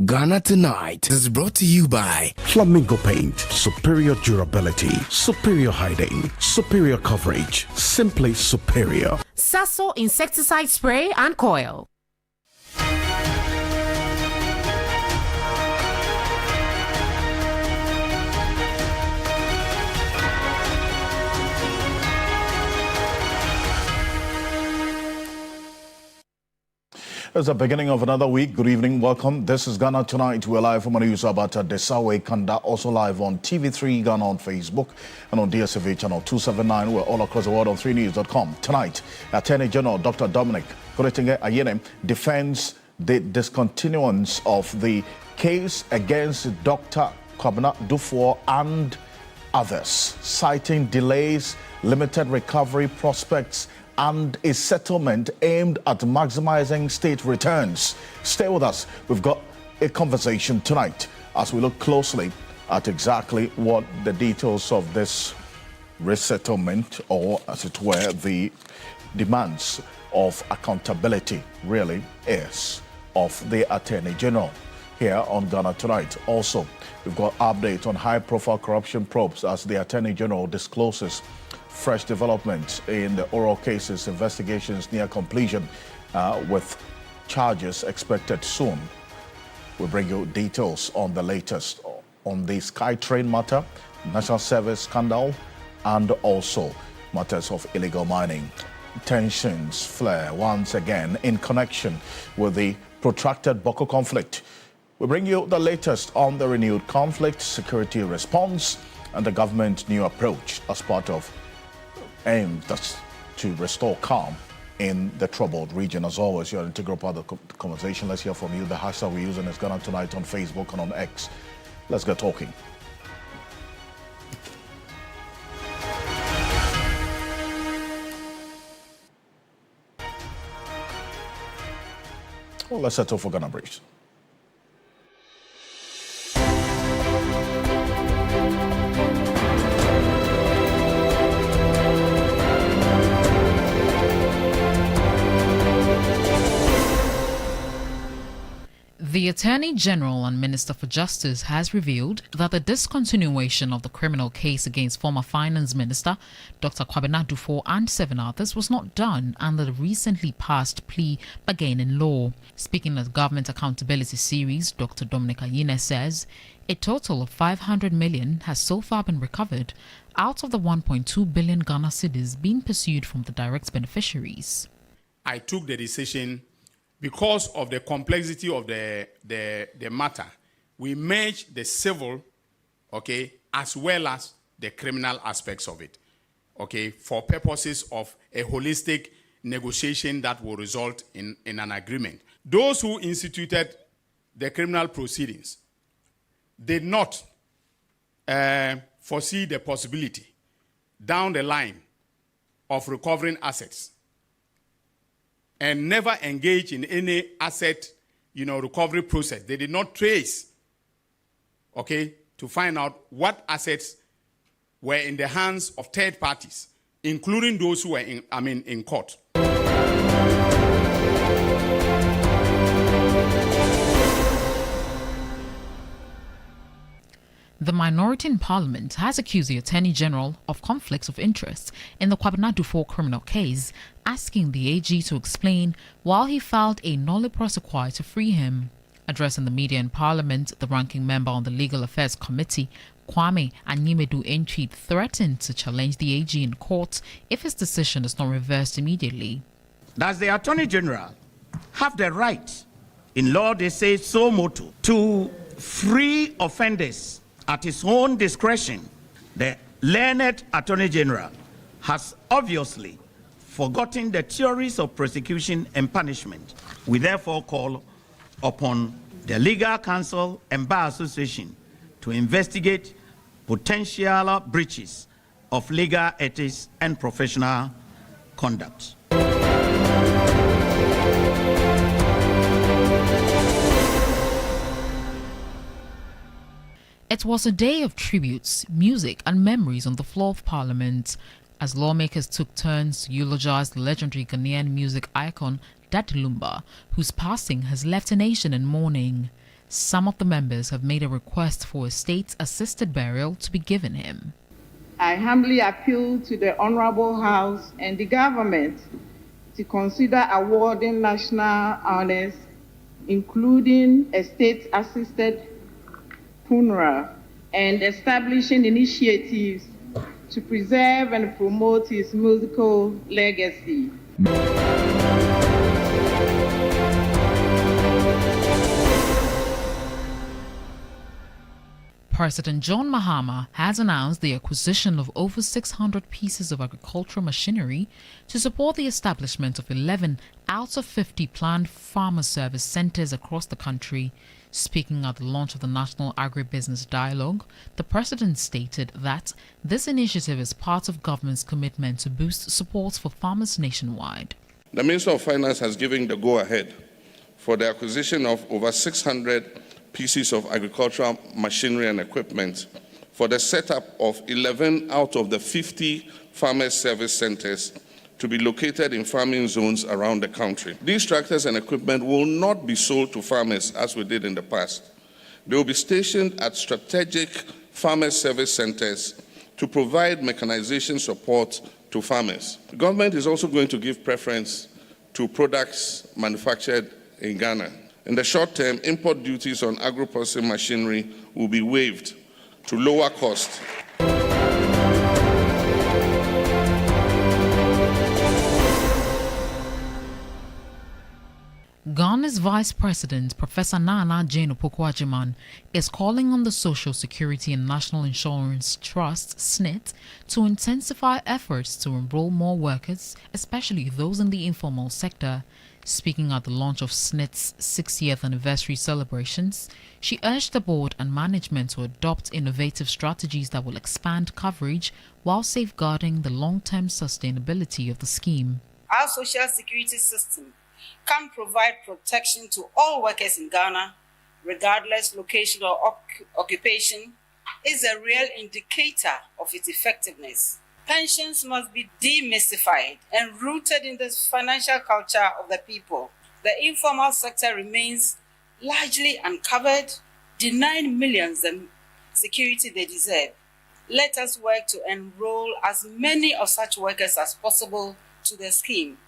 Ghana Tonight is brought to you by Flamingo Paint, superior durability, superior hiding, superior coverage, simply superior. Sasso insecticide spray and coil. It's the beginning of another week. Good evening, welcome. This is Ghana Tonight. We're live from Manusabata, Desawe, Kanda, also live on TV3 Ghana on Facebook and on DSTV channel 279. We're all across the world on 3news.com. Tonight, Attorney General Dr. Dominic Koretinge Ayene defends the discontinuance of the case against Dr. Kwabena Dufour and others, citing delays, limited recovery prospects, and a settlement aimed at maximizing state returns. Stay with us. We've got a conversation tonight as we look closely at exactly what the details of this resettlement, or as it were, the demands of accountability really is of the Attorney General here on Ghana Tonight. Also, we've got updates on high-profile corruption probes as the Attorney General discloses fresh developments in the oral cases, investigations near completion with charges expected soon. We'll bring you details on the latest on the SkyTrain matter, national service scandal, and also matters of illegal mining. Tensions flare once again in connection with the protracted Boko conflict. We'll bring you the latest on the renewed conflict, security response, and the government's new approach as part of aim that's to restore calm in the troubled region. As always, you're an integral part of the conversation. Let's hear from you. The hashtag we're using is Ghana Tonight on Facebook and on X. Let's get talking. Well, let's settle for Ghana Briefs. The Attorney General and Minister for Justice has revealed that the discontinuation of the criminal case against former Finance Minister Dr. Kwabena Dufour and 7 others was not done under the recently passed plea bargain in law. Speaking at the Government Accountability Series, Dr. Dominic Ayene says a total of 500 million has so far been recovered out of the 1.2 billion Ghana cedis being pursued from the direct beneficiaries. I took the decision because of the complexity of the matter. We merged the civil, okay, as well as the criminal aspects of it, okay, for purposes of a holistic negotiation that will result in an agreement. Those who instituted the criminal proceedings did not foresee the possibility down the line of recovering assets and never engage in any asset, recovery process. They did not trace, okay, to find out what assets were in the hands of third parties, including those who were in court. The minority in Parliament has accused the Attorney General of conflicts of interest in the Kwabena Dufour criminal case, asking the AG to explain while he filed a nolle prosequi to free him. Addressing the media in Parliament, the ranking member on the Legal Affairs Committee, Kwame Anyimedu Entry, threatened to challenge the AG in court if his decision is not reversed immediately. Does the Attorney General have the right, in law they say so motu, to free offenders at his own discretion? The learned Attorney General has obviously forgotten the theories of prosecution and punishment. We therefore call upon the Legal Counsel and Bar Association to investigate potential breaches of legal ethics and professional conduct. It was a day of tributes, music and memories on the floor of Parliament. as lawmakers took turns to eulogize the legendary Ghanaian music icon Daddy Lumba, whose passing has left a nation in mourning. Some of the members have made a request for a state-assisted burial to be given him. I humbly appeal to the Honorable House and the government to consider awarding national honors, including a state-assisted funeral, and establishing initiatives to preserve and promote his musical legacy. President John Mahama has announced the acquisition of over 600 pieces of agricultural machinery to support the establishment of 11 out of 50 planned farmer service centers across the country. Speaking at the launch of the National Agribusiness Dialogue, the president stated that this initiative is part of government's commitment to boost support for farmers nationwide. The Minister of Finance has given the go-ahead for the acquisition of over 600 pieces of agricultural machinery and equipment for the setup of 11 out of the 50 farmers service centers to be located in farming zones around the country. These tractors and equipment will not be sold to farmers as we did in the past. They will be stationed at strategic farmers service centers to provide mechanization support to farmers. The government is also going to give preference to products manufactured in Ghana. In the short term, import duties on agro-processing machinery will be waived to lower cost. Ghana's Vice President, Professor Nana Jane Opoku-Agyeman, is calling on the Social Security and National Insurance Trust, SSNIT, to intensify efforts to enroll more workers, especially those in the informal sector. Speaking at the launch of SSNIT's 60th anniversary celebrations, she urged the board and management to adopt innovative strategies that will expand coverage while safeguarding the long-term sustainability of the scheme. Our social security system can provide protection to all workers in Ghana, regardless location or occupation, is a real indicator of its effectiveness. Pensions must be demystified and rooted in the financial culture of the people. The informal sector remains largely uncovered, denying millions the security they deserve. Let us work to enroll as many of such workers as possible to the scheme.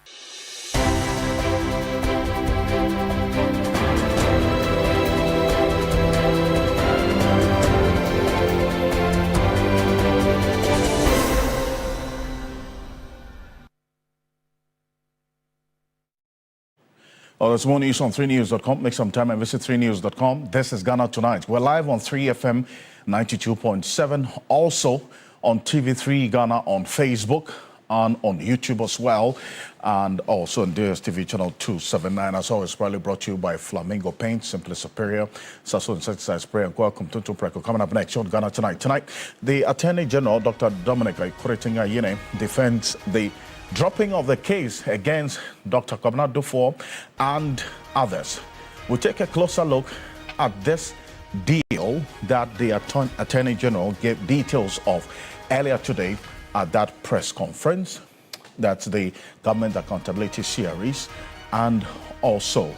Well, there's more news on 3news.com. Make some time and visit 3news.com. This is Ghana Tonight. We're live on 3FM 92.7. Also on TV3 Ghana on Facebook and on YouTube as well. And also on DSTV channel 279. As always, proudly brought to you by Flamingo Paint, Simply Superior, Sasso Insecticide Spray, and welcome to Preco. Coming up next on Ghana Tonight. Tonight, the Attorney General, Dr. Dominic Ayine, defends the dropping of the case against Dr. Kwabena Duffuor and others. We'll take a closer look at this deal that the Attorney General gave details of earlier today at that press conference. That's the Government Accountability Series, and also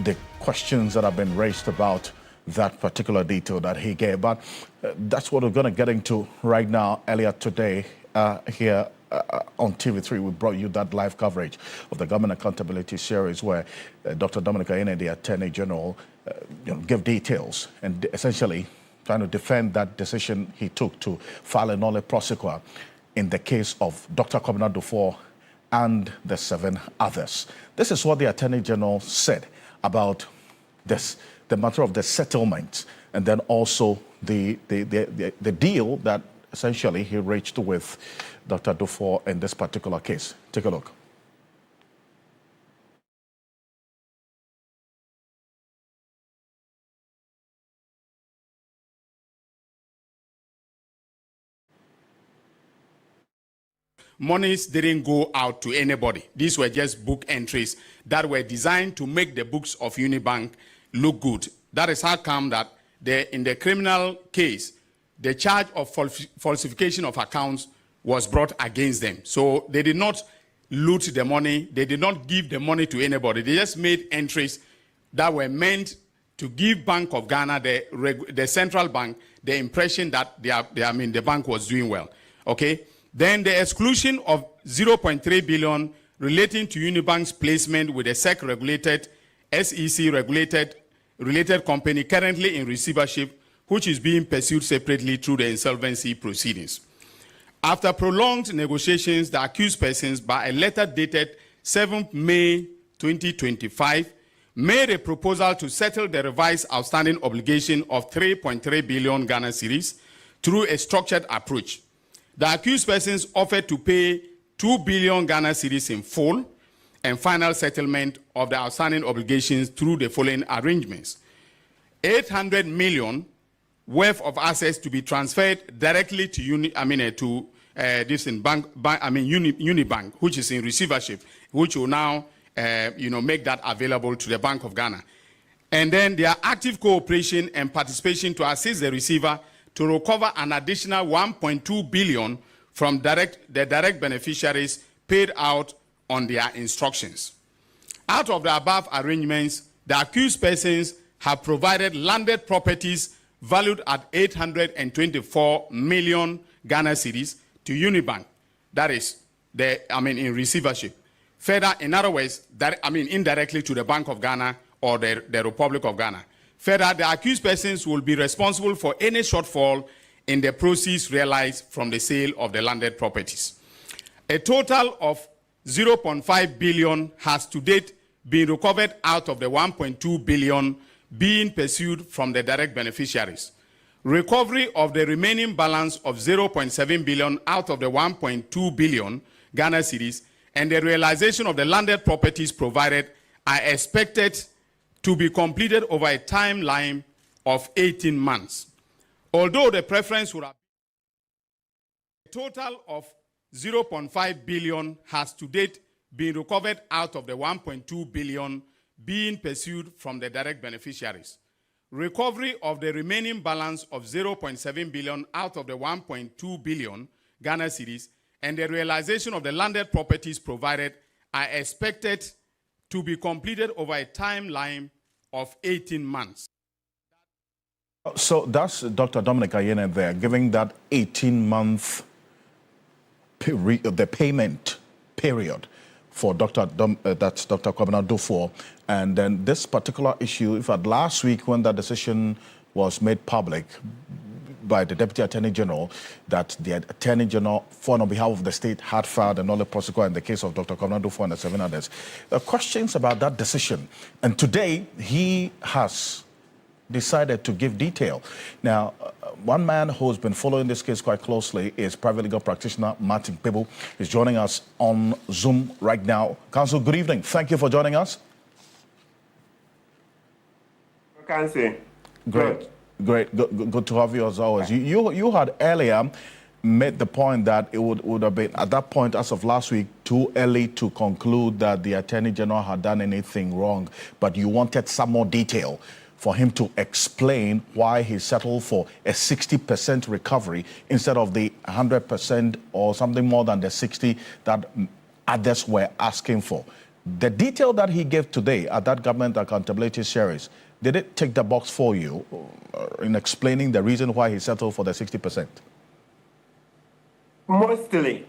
the questions that have been raised about that particular detail that he gave. But that's what we're going to get into right now. Earlier today here on TV3, we brought you that live coverage of the Government Accountability Series where Dr. Dominic Ayine, the Attorney General, gave details and essentially trying to defend that decision he took to file a nolle prosequa in the case of Dr. Kwabena Duffuor and the 7 others. This is what the Attorney General said about this, the matter of the settlement, and then also the deal that essentially he reached with Dr. Duffuor in this particular case. Take a look. Monies didn't go out to anybody. These were just book entries that were designed to make the books of Unibank look good. That is how come that in the criminal case, the charge of falsification of accounts was brought against them. So they did not loot the money. They did not give the money to anybody. They just made entries that were meant to give Bank of Ghana, the central bank, the impression that the bank was doing well. Okay. Then the exclusion of 0.3 billion relating to Unibank's placement with a SEC-regulated, SEC-related company currently in receivership, which is being pursued separately through the insolvency proceedings. After prolonged negotiations, the accused persons, by a letter dated 7th May 2025, made a proposal to settle the revised outstanding obligation of 3.3 billion Ghana cedis through a structured approach. The accused persons offered to pay 2 billion Ghana cedis in full and final settlement of the outstanding obligations through the following arrangements: 800 million worth of assets to be transferred directly to Unibank, which is in receivership, which will now make that available to the Bank of Ghana. And then their active cooperation and participation to assist the receiver to recover an additional 1.2 billion from the direct beneficiaries paid out on their instructions. Out of the above arrangements, the accused persons have provided landed properties valued at 824 million Ghana cedis to Unibank, that is, in receivership. Further, in other words, indirectly to the Bank of Ghana or the Republic of Ghana. Further, the accused persons will be responsible for any shortfall in the proceeds realized from the sale of the landed properties. A total of 0.5 billion has to date been recovered out of the 1.2 billion being pursued from the direct beneficiaries. Recovery of the remaining balance of 0.7 billion out of the 1.2 billion Ghana cedis and the realization of the landed properties provided are expected to be completed over a timeline of 18 months. Although the preference would have been a total of 0.5 billion has to date been recovered out of the 1.2 billion being pursued from the direct beneficiaries. Recovery of the remaining balance of 0.7 billion out of the 1.2 billion Ghana cedis and the realization of the landed properties provided are expected to be completed over a timeline of 18 months. So that's Dr. Dominic Ayene there, giving that 18-month period, the payment period for that's Dr. Kwabena Dufour. And then this particular issue, in fact, last week when that decision was made public by the Deputy Attorney General, that the Attorney General, on behalf of the state, had filed a nolle prosequi in the case of Dr. Kwabena Dufour and the 7 others. Questions about that decision. And today, he has decided to give detail. Now, one man who's been following this case quite closely is private legal practitioner Martin Pebble. He's joining us on Zoom right now. Counsel, good evening. Thank you for joining us. Ocansey. Great. Good to have you as always. You had earlier made the point that it would have been, at that point, as of last week, too early to conclude that the Attorney General had done anything wrong, but you wanted some more detail for him to explain why he settled for a 60% recovery instead of the 100% or something more than the 60 that others were asking for. The detail that he gave today at that government accountability series, did it tick the box for you in explaining the reason why he settled for the 60%? Mostly.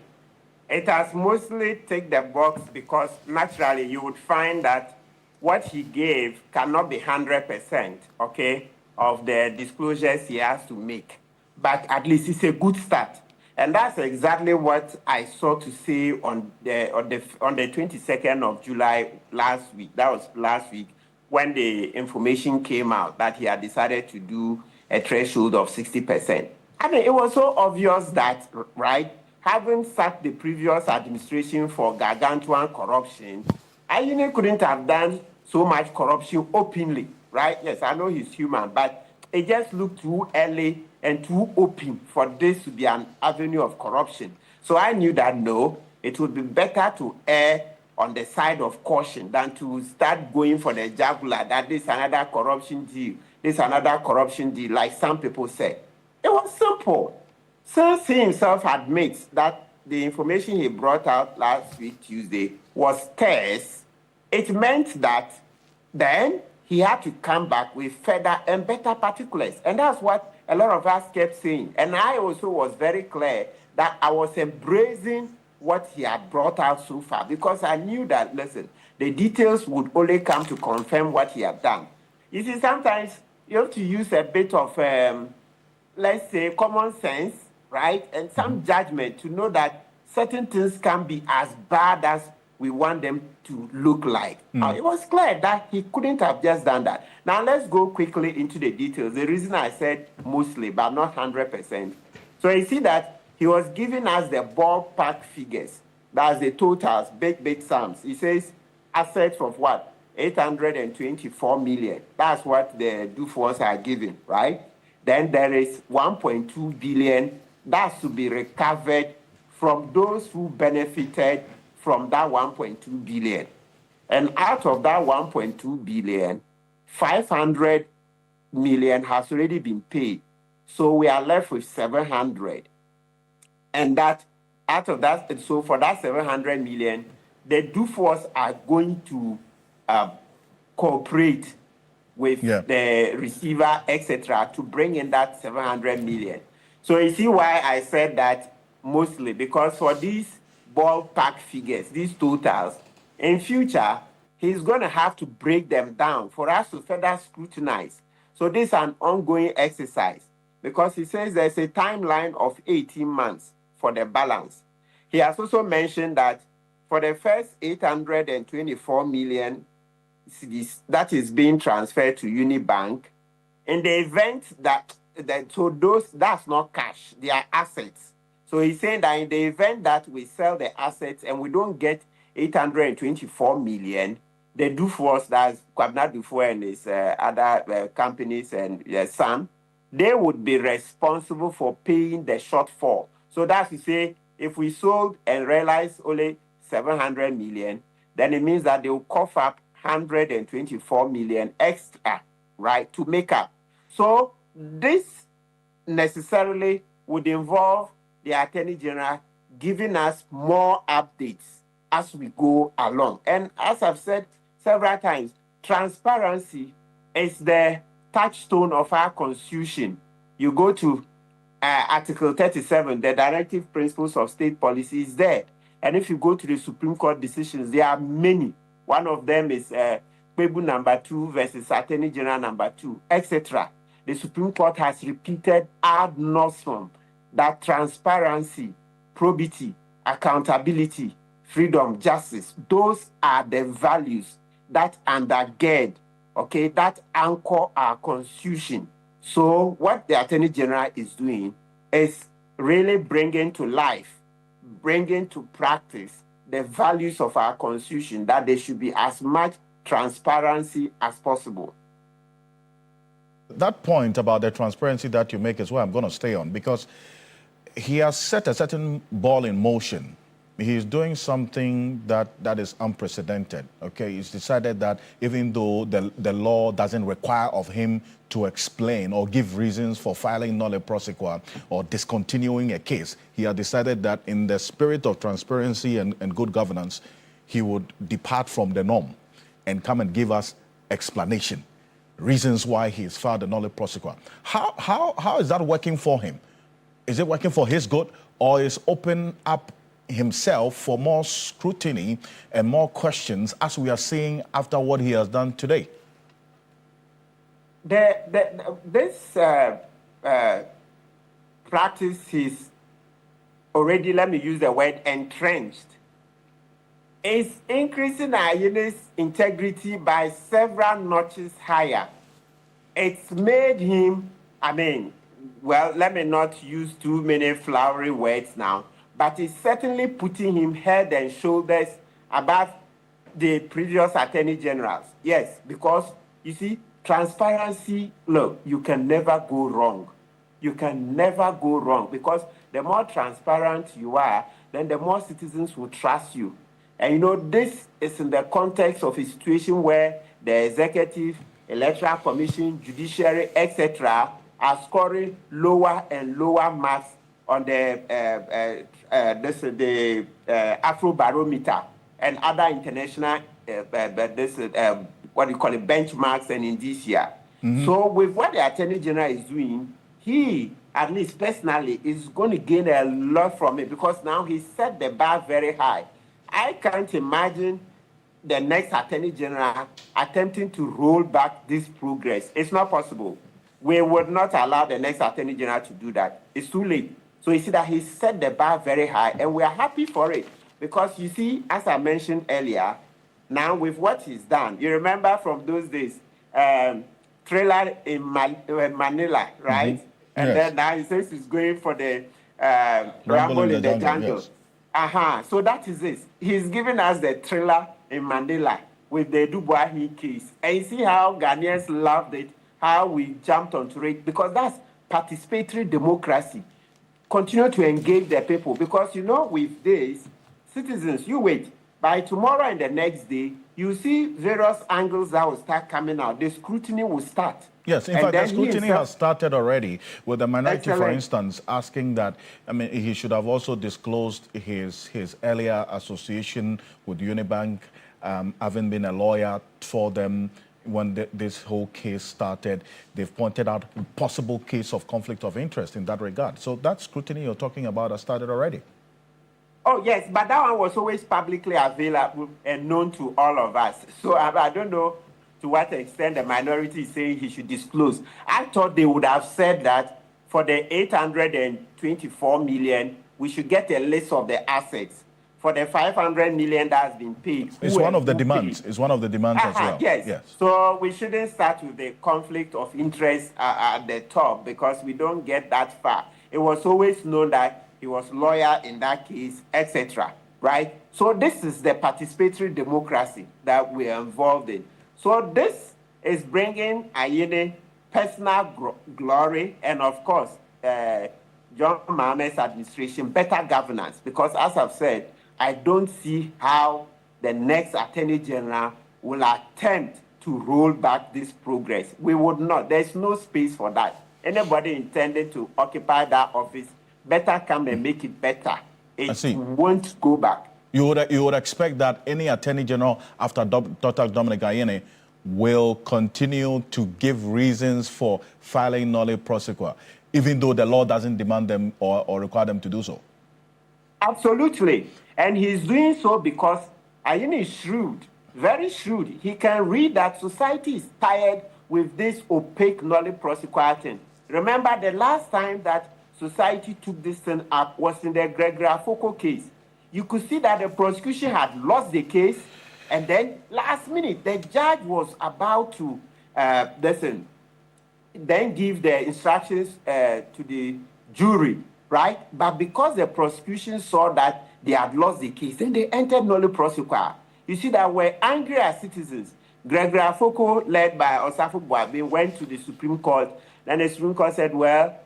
It has mostly ticked the box because naturally you would find that what he gave cannot be 100%, okay, of the disclosures he has to make. But at least it's a good start. And that's exactly what I saw to say on the 22nd of July last week. That was last week when the information came out that he had decided to do a threshold of 60%. I mean, it was so obvious that, right, having sacked the previous administration for gargantuan corruption, I couldn't have done so much corruption openly, right? Yes, I know he's human, but it just looked too early and too open for this to be an avenue of corruption. So I knew that, no, it would be better to err on the side of caution than to start going for the jugular, that this is another corruption deal, this is another corruption deal, like some people say. It was simple. Since he himself admits that the information he brought out last week, Tuesday, was scarce, it meant that then he had to come back with further and better particulars. And that's what a lot of us kept saying. And I also was very clear that I was embracing what he had brought out so far because I knew that, listen, the details would only come to confirm what he had done. You see, sometimes you have to use a bit of, let's say, common sense, right? And some judgment to know that certain things can be as bad as we want them to look like. It was clear that he couldn't have just done that. Now, let's go quickly into the details. The reason I said mostly, but not 100%. So you see that he was giving us the ballpark figures. That's the totals, big sums. He says assets of what? 824 million. That's what the Dufours are giving, right? Then there is 1.2 billion that should be recovered from those who benefited from that 1.2 billion. And out of that 1.2 billion, 500 million has already been paid. So we are left with 700. And that, out of that, so for that 700 million, the Dufours are going to cooperate with the receiver, etc., to bring in that 700 million. So you see why I said that mostly, because for these ballpark figures, these totals, in future, he's going to have to break them down for us to further scrutinize. So this is an ongoing exercise because he says there's a timeline of 18 months for the balance. He has also mentioned that for the first 824 million that is being transferred to Unibank, in the event that so those, that's not cash, they are assets. So he's saying that in the event that we sell the assets and we don't get 824 million, the Dufours, that's Kwabena Dufour and his other companies and son, they would be responsible for paying the shortfall. So that's to say, if we sold and realized only 700 million, then it means that they will cough up 124 million extra, right, to make up. So this necessarily would involve the Attorney General giving us more updates as we go along. And as I've said several times, transparency is the touchstone of our Constitution. You go to Article 37, the Directive Principles of State Policy is there. And if you go to the Supreme Court decisions, there are many. One of them is Kwebu number 2 versus Attorney General number 2, etc. The Supreme Court has repeated ad nauseum that transparency, probity, accountability, freedom, justice, those are the values that undergird, okay, that anchor our Constitution. So what the Attorney General is doing is really bringing to life, bringing to practice the values of our Constitution, that there should be as much transparency as possible. That point about the transparency that you make is where I'm going to stay on, because he has set a certain ball in motion. He's doing something that is unprecedented, okay? He's decided that even though the law doesn't require of him to explain or give reasons for filing nolle prosequi or discontinuing a case, he has decided that in the spirit of transparency and good governance, he would depart from the norm and come and give us explanation, reasons why he's filed a nolle prosequi. How is that working for him? Is it working for his good, or is open up himself for more scrutiny and more questions, as we are seeing after what he has done today? This practice is already, let me use the word, entrenched. It's increasing our unit's integrity by several notches higher. It's made him, well, let me not use too many flowery words now, but it's certainly putting him head and shoulders above the previous attorney generals. Yes, because, you see, transparency, look, you can never go wrong. You can never go wrong, because the more transparent you are, then the more citizens will trust you. And, you know, this is in the context of a situation where the executive, electoral commission, judiciary, etc., are scoring lower and lower marks on the Afrobarometer and other international what do you call it, benchmarks and indicia. So with what the Attorney General is doing, he, at least personally, is going to gain a lot from it because now he set the bar very high. I can't imagine the next Attorney General attempting to roll back this progress. It's not possible. We would not allow the next Attorney General to do that. It's too late. So you see that he set the bar very high, and we are happy for it. Because you see, as I mentioned earlier, now with what he's done, you remember from those days, trailer in Manila, right? And then now he says he's going for the Rumble in the Jungle. Yes. So that is it. He's giving us the trailer in Manila with the Dubois case. And you see how Ghanaians loved it, how we jumped onto it, because that's participatory democracy. Continue to engage the people, because you know with this, citizens, you wait. By tomorrow and the next day, you see various angles that will start coming out. The scrutiny will start. Yes, in fact, the scrutiny has started already with the minority, for instance, asking that, I mean, he should have also disclosed his earlier association with Unibank, having been a lawyer for them when this whole case started. They've pointed out a possible case of conflict of interest in that regard. So that scrutiny you're talking about has started already. Oh, yes, but that one was always publicly available and known to all of us. So I don't know to what extent the minority is saying he should disclose. I thought they would have said that for the 824 million, we should get a list of the assets. For the 500 million that has been paid. It's one of the demands. It's one of the demands as well. Yes. So we shouldn't start with the conflict of interest at the top because we don't get that far. It was always known that he was lawyer in that case, etc. Right? So this is the participatory democracy that we are involved in. So this is bringing Ayene personal glory and, of course, John Mahamad's administration better governance. Because as I've said, I don't see how the next Attorney General will attempt to roll back this progress. We would not. There's no space for that. Anybody intending to occupy that office better come and make it better. It won't go back. You would expect that any Attorney General after Dr. Dominic Ayene will continue to give reasons for filing nolle prosequa, even though the law doesn't demand them or require them to do so. Absolutely. And he's doing so because Ayene is shrewd, very shrewd. He can read that society is tired with this opaque nolle prosequa thing. Remember the last time that society took this thing up was in the Gregory Afoko case. You could see that the prosecution had lost the case, and then last minute, the judge was about to then give the instructions to the jury, right? But because the prosecution saw that they had lost the case, then they entered nolle prosequa. You see that we're angry as citizens. Gregory Afoko, led by Osafo Boabe, went to the Supreme Court. Then the Supreme Court said, well,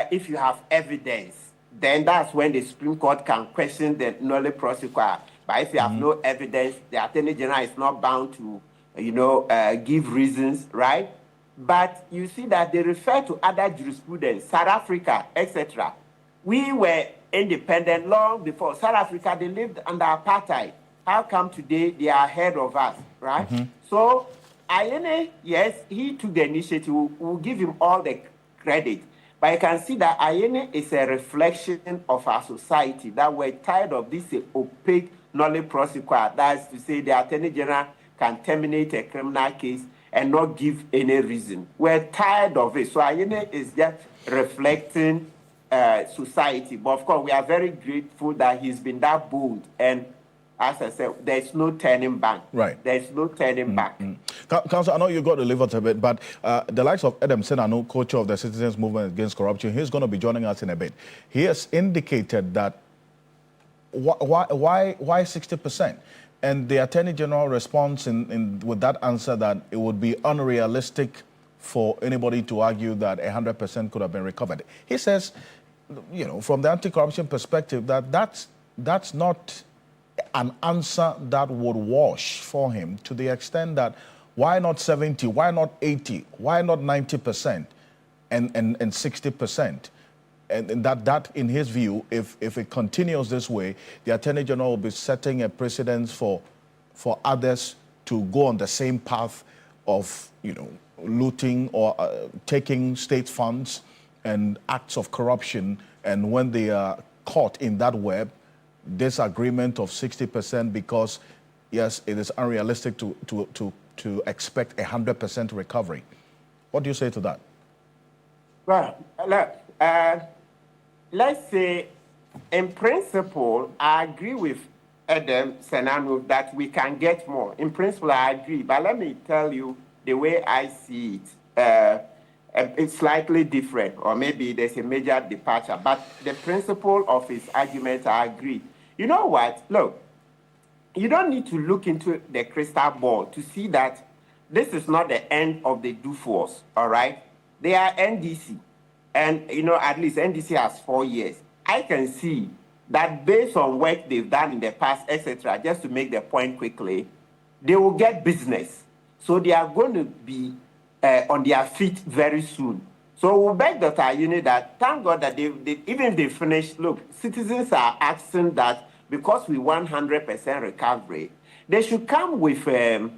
if you have evidence, then that's when the Supreme Court can question the nolle prosequa. But if you have no evidence, the Attorney General is not bound to, give reasons, right? But you see that they refer to other jurisprudence, South Africa, etc. We were independent long before. South Africa, they lived under apartheid. How come today they are ahead of us, right? So Ayene, yes, he took the initiative. We'll give him all the credit. But you can see that Ayene is a reflection of our society, that we're tired of this opaque nolle prosequa. That's to say the Attorney General can terminate a criminal case and not give any reason. We're tired of it. So Ayene is just reflecting society. But of course, we are very grateful that he's been that bold. And as I said, there's no turning back. Right. There's no turning back. Council, I know you got to leave us a bit, but the likes of Adam Senano, co-chair of the Citizens Movement Against Corruption, he's going to be joining us in a bit. He has indicated that why 60%? And the Attorney General responds with that answer that it would be unrealistic for anybody to argue that 100% could have been recovered. He says, from the anti-corruption perspective, that's not an answer that would wash for him, to the extent that why not 70, why not 80, why not 90% and 60%? and that in his view, if it continues this way, the Attorney General will be setting a precedence for others to go on the same path of, looting or taking state funds and acts of corruption. And when they are caught in that web, this agreement of 60%, because yes, it is unrealistic to expect 100% recovery. What do you say to that? Well, look, let's say, in principle, I agree with Adam Senanu that we can get more. In principle, I agree. But let me tell you the way I see it. It's slightly different, or maybe there's a major departure. But the principle of his argument, I agree. You know what? Look, you don't need to look into the crystal ball to see that this is not the end of the Dufours, all right? They are NDC. And, at least NDC has 4 years. I can see that based on work they've done in the past, etc., just to make the point quickly, they will get business. So they are going to be on their feet very soon. So we'll beg Dr. Ayuni that, thank God that even if they finish, look, citizens are asking that because we want 100% recovery, they should come with a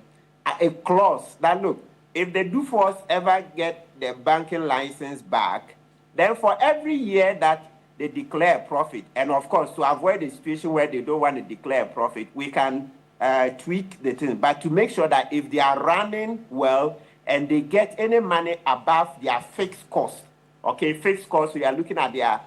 clause that, look, if the Dufours ever get their banking license back, then for every year that they declare a profit, and of course, to avoid a situation where they don't want to declare a profit, we can tweak the thing. But to make sure that if they are running well and they get any money above their fixed cost, okay, fixed cost, we are looking at their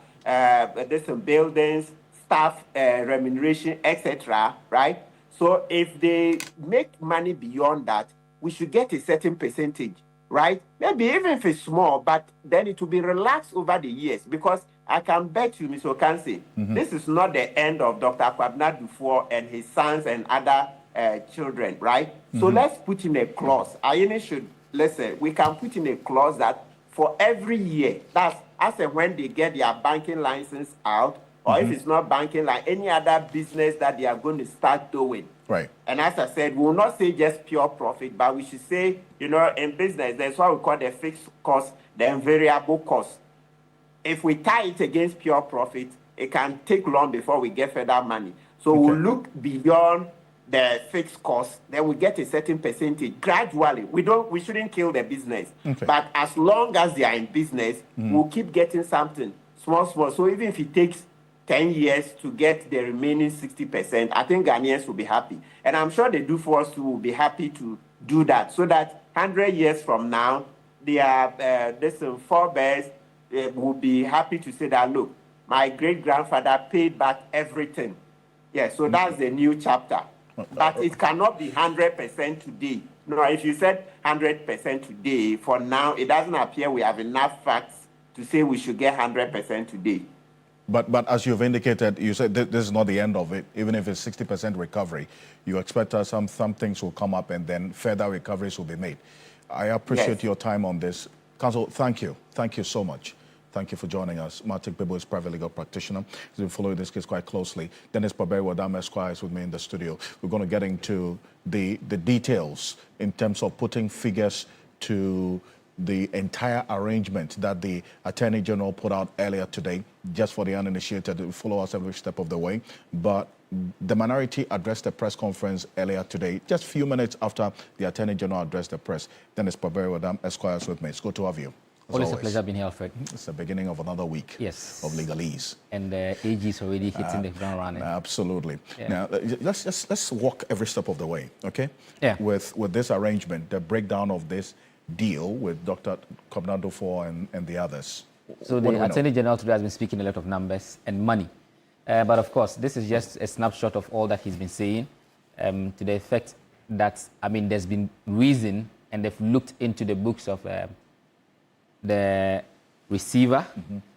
buildings, staff remuneration, etc., right? So if they make money beyond that, we should get a certain percentage, right? Maybe even if it's small, but then it will be relaxed over the years, because I can bet you, Mr. Ocansey, this is not the end of Dr. Kwabena Dufour and his sons and other children, right? So let's put in a clause. Ayeni should, we can put in a clause that for every year, that's as and when they get their banking license out, or if it's not banking, like any other business that they are going to start doing. Right. And as I said, we will not say just pure profit, but we should say, in business, that's what we call the fixed cost, the variable cost. If we tie it against pure profit, it can take long before we get further money. So we'll look beyond the fixed cost, then we get a certain percentage gradually. We shouldn't kill the business. But as long as they are in business, we'll keep getting something small. So even if it takes 10 years to get the remaining 60%, I think Ghanaians will be happy. And I'm sure the Dufours will be happy to do that, so that 100 years from now, their forebears will be happy to say that, look, my great-grandfather paid back everything. Yeah, so that's the new chapter. But it cannot be 100% today. No, if you said 100% today, for now, it doesn't appear we have enough facts to say we should get 100% today. But as you've indicated, you said this is not the end of it. Even if it's 60% recovery, you expect some things will come up and then further recoveries will be made. I appreciate your time on this. Counsel, thank you. Thank you so much. Thank you for joining us. Matik Bibo is private legal practitioner. He's been following this case quite closely. Dennis Baberi Wadam Esquire is with me in the studio. We're going to get into the details in terms of putting figures to the entire arrangement that the Attorney General put out earlier today, just for the uninitiated. They follow us every step of the way. But the minority addressed a press conference earlier today, just a few minutes after the Attorney General addressed the press. Dennis Baberi Wadam Esquire is with me. It's good to have you. Always a pleasure being here, Alfred. It's the beginning of another week of legalese. And the AG is already hitting the ground running. Absolutely. Now, let's walk every step of the way, okay? Yeah. With this arrangement, the breakdown of this deal with Dr. Kwabena Dufour and the others. So the Attorney General today has been speaking a lot of numbers and money. But of course, this is just a snapshot of all that he's been saying, to the effect that, there's been reason, and they've looked into the books of the receiver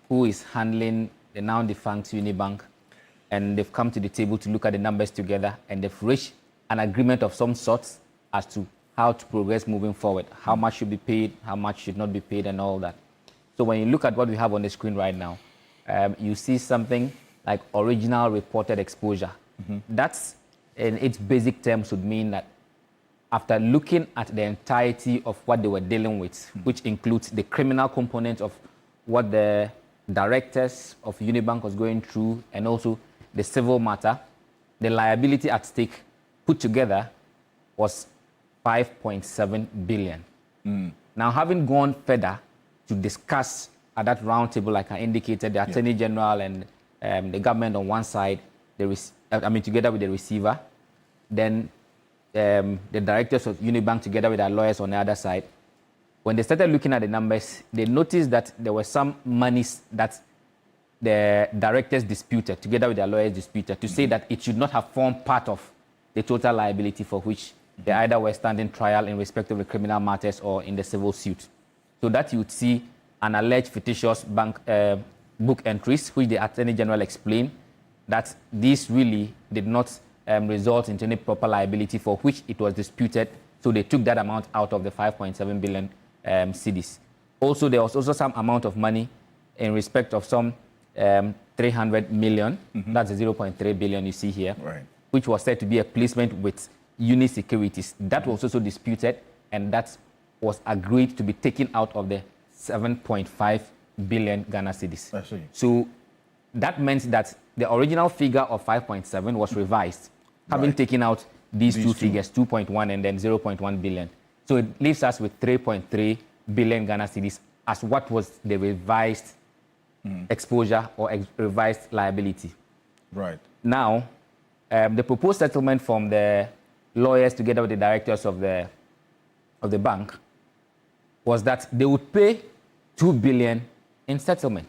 who is handling the now defunct Unibank, and they've come to the table to look at the numbers together, and they've reached an agreement of some sorts as to how to progress moving forward, how much should be paid, how much should not be paid, and all that. So when you look at what we have on the screen right now, you see something like original reported exposure. That's, in its basic terms, would mean that after looking at the entirety of what they were dealing with, which includes the criminal component of what the directors of Unibank was going through and also the civil matter, the liability at stake put together was 5.7 billion. Now, having gone further to discuss at that round table, like I indicated, the Attorney General and the government on one side, together with the receiver, then the directors of Unibank together with their lawyers on the other side, when they started looking at the numbers, they noticed that there were some monies that the directors disputed, together with their lawyers disputed, to say that it should not have formed part of the total liability for which they either were standing trial in respect of the criminal matters or in the civil suit. So that you would see an alleged fictitious bank book entries, which the Attorney General explained that these really did not result into any proper liability for which it was disputed. So they took that amount out of the 5.7 billion cedis. Also, there was also some amount of money in respect of some 300 million, that's the 0.3 billion you see here, which was said to be a placement with Uni Securities. That was also disputed, and that was agreed to be taken out of the 7.5 billion Ghana cedis. I see. So that meant that the original figure of 5.7 was revised, having taken out these two figures, 2.1 and then 0.1 billion. So it leaves us with 3.3 billion Ghana cedis as what was the revised exposure or revised liability. Right. Now, the proposed settlement from the lawyers together with the directors of the bank was that they would pay 2 billion in settlement.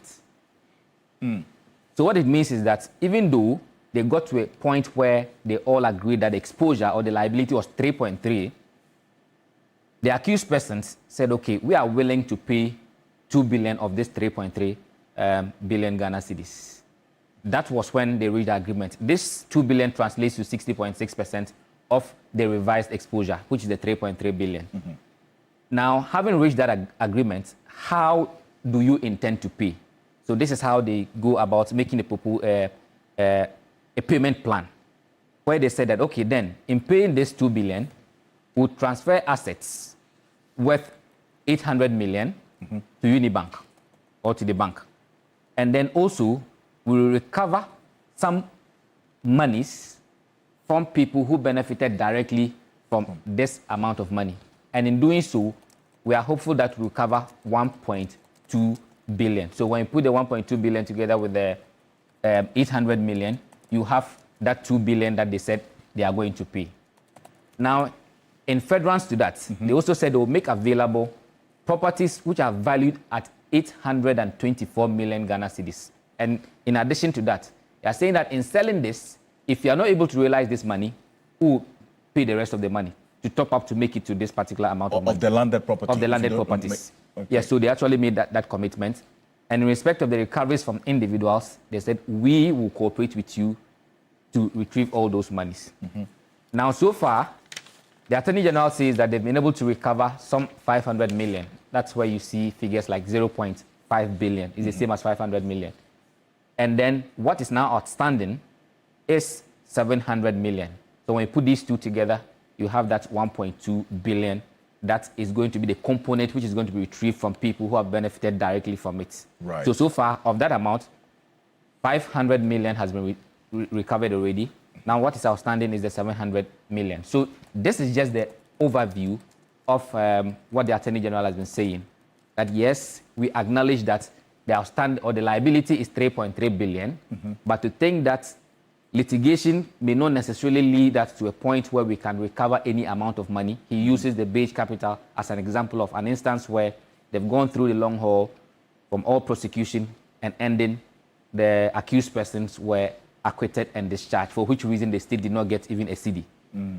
So what it means is that even though they got to a point where they all agreed that the exposure or the liability was 3.3, the accused persons said, okay, we are willing to pay 2 billion of this 3.3 billion Ghana cedis. That was when they reached the agreement. This 2 billion translates to 60.6% of the revised exposure, which is the 3.3 billion. Now, having reached that agreement, how do you intend to pay? So this is how they go about making a payment plan, where they said that, okay, then, in paying this 2 billion, we'll transfer assets worth 800 million to Unibank or to the bank. And then also, we will recover some monies from people who benefited directly from this amount of money. And in doing so, we are hopeful that we'll cover 1.2 billion. So when you put the 1.2 billion together with the 800 million, you have that 2 billion that they said they are going to pay. Now, in furtherance to that, they also said they will make available properties which are valued at 824 million Ghana cedis. And in addition to that, they are saying that in selling this, if you are not able to realize this money, who will pay the rest of the money to top up to make it to this particular amount of money? Of the landed property. Of the landed properties. Yes, so they actually made that commitment. And in respect of the recoveries from individuals, they said, we will cooperate with you to retrieve all those monies. Now, so far, the Attorney General says that they've been able to recover some 500 million. That's where you see figures like 0.5 billion. It's the same as 500 million. And then what is now outstanding is 700 million. So when you put these two together, you have that 1.2 billion. That is going to be the component which is going to be retrieved from people who have benefited directly from it. Right. So far, of that amount, 500 million has been recovered already. Now, what is outstanding is the 700 million. So this is just the overview of what the Attorney General has been saying. That yes, we acknowledge that the outstanding or the liability is 3.3 billion, but to think that litigation may not necessarily lead us to a point where we can recover any amount of money. He uses the base capital as an example of an instance where they've gone through the long haul from all prosecution and ending, the accused persons were acquitted and discharged, for which reason they still did not get even a cedi.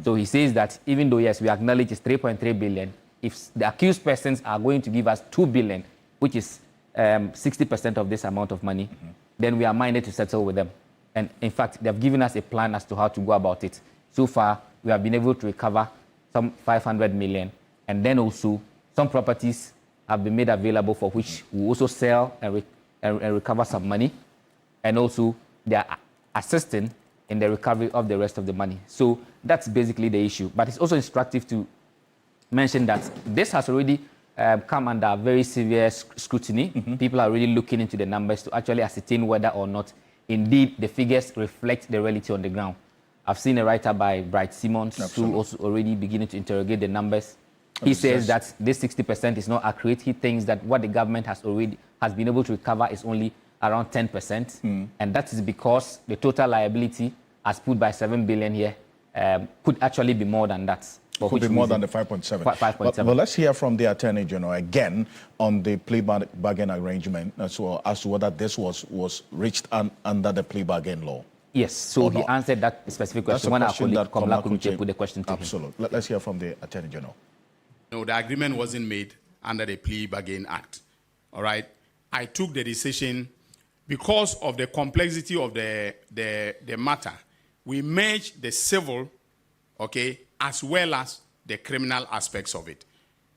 So he says that even though, yes, we acknowledge it's 3.3 billion, if the accused persons are going to give us 2 billion, which is 60% of this amount of money, then we are minded to settle with them. And in fact, they have given us a plan as to how to go about it. So far, we have been able to recover some 500 million. And then also, some properties have been made available for which we also sell and recover some money. And also, they are assisting in the recovery of the rest of the money. So that's basically the issue. But it's also instructive to mention that this has already come under very severe scrutiny. People are really looking into the numbers to actually ascertain whether or not indeed the figures reflect the reality on the ground. I've seen a writer by Bright Simmons who also already beginning to interrogate the numbers. He says that this 60% is not accurate. He thinks that what the government has been able to recover is only around 10%, and that is because the total liability, as put by 7 billion here, could actually be more than that. Could be more than the 5.7. 5.7. But let's hear from the Attorney General again on the plea bargain arrangement as well as to whether this was reached under the plea bargain law. Yes, so he answered that specific question when our colleague Komla Kunuche put the question to him. Absolutely. Let's hear from the Attorney General. No, the agreement wasn't made under the Plea Bargain Act. All right? I took the decision because of the complexity of the matter. We merged the civil, okay, as well as the criminal aspects of it,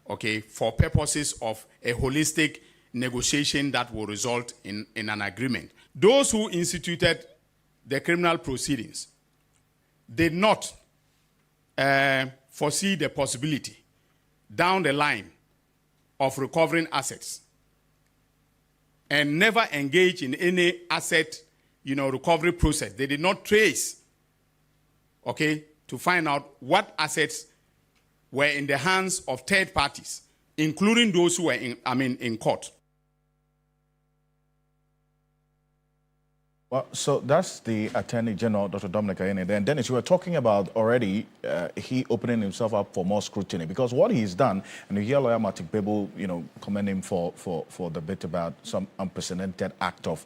okay, for purposes of a holistic negotiation that will result in an agreement. Those who instituted the criminal proceedings did not foresee the possibility down the line of recovering assets and never engage in any asset, recovery process. They did not trace, okay, to find out what assets were in the hands of third parties, including those who were in court. Well, so that's the Attorney General, Dr. Dominic Ayine. Then, Dennis, you were talking about already he opening himself up for more scrutiny because what he's done, and you hear lawyer Matic Bebo, commend him for the bit about some unprecedented act of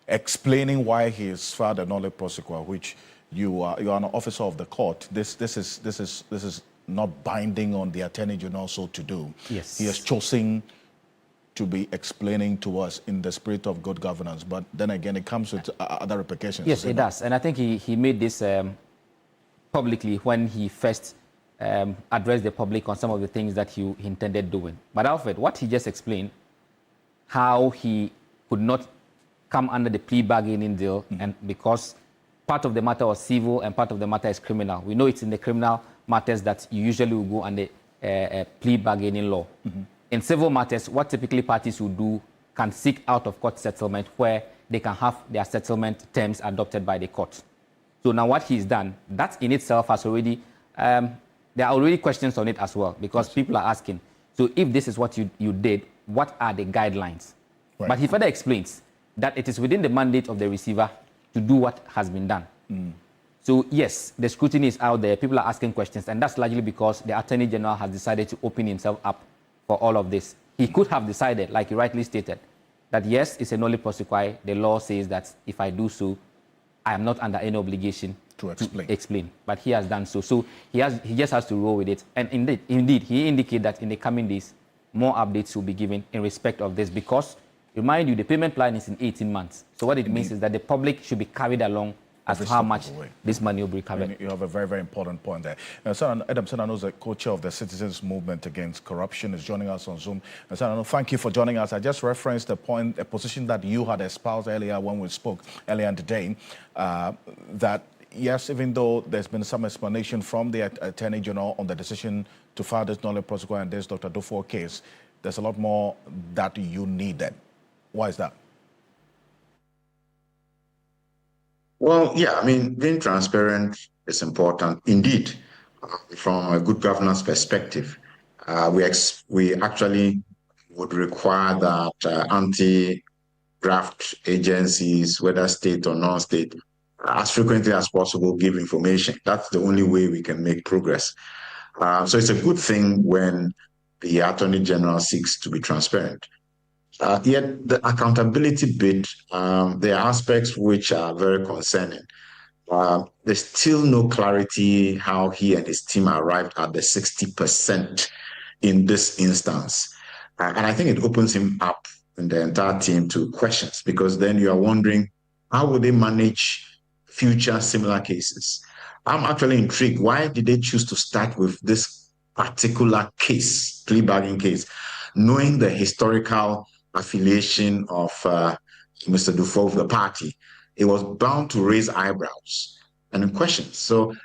explaining why he is filed a nolle prosequa, which you are an officer of the court. This is not binding on the Attorney General so to do. Yes, he has chosen to be explaining to us in the spirit of good governance, but then again, it comes with other repercussions. Yes, it does, and I think he made this publicly when he first addressed the public on some of the things that he intended doing. But Alfred, what he just explained, how he could not come under the plea bargaining deal, and because part of the matter was civil and part of the matter is criminal. We know it's in the criminal matters that you usually will go under plea bargaining law. In civil matters, what typically parties will do can seek out of court settlement where they can have their settlement terms adopted by the court. So now what he's done, that in itself has already, there are already questions on it as well because people are asking, so if this is what you did, what are the guidelines? Right. But he further explains that it is within the mandate of the receiver to do what has been done. So yes, the scrutiny is out there, people are asking questions, and that's largely because the Attorney General has decided to open himself up for all of this. He could have decided, like you rightly stated, that yes, it's a nolle prosequi. The law says that if I do so, I am not under any obligation to explain. But he has done so. So he just has to roll with it. And indeed, he indicated that in the coming days, more updates will be given in respect of this because, remind you, the payment plan is in 18 months. So what it means is that the public should be carried along as to how much this money will be covered. You have a very, very important point there. Senator Adam Senano is the co-chair of the Citizens Movement Against Corruption, is joining us on Zoom. Senator, thank you for joining us. I just referenced a position that you had espoused earlier when we spoke earlier today, that yes, even though there's been some explanation from the Attorney General on the decision to file this nolle prosequi and this Dr. Dufour case, there's a lot more that you needed. Why is that? Well, yeah, being transparent is important. Indeed, from a good governance perspective, we actually would require that anti-graft agencies, whether state or non-state, as frequently as possible give information. That's the only way we can make progress. So it's a good thing when the Attorney General seeks to be transparent. Yet the accountability bit, there are aspects which are very concerning. There's still no clarity how he and his team arrived at the 60% in this instance. And I think it opens him up and the entire team to questions, because then you are wondering, how will they manage future similar cases? I'm actually intrigued. Why did they choose to start with this particular case, plea bargain case, knowing the historical affiliation of Mr. Dufour with the party? It was bound to raise eyebrows and questions. So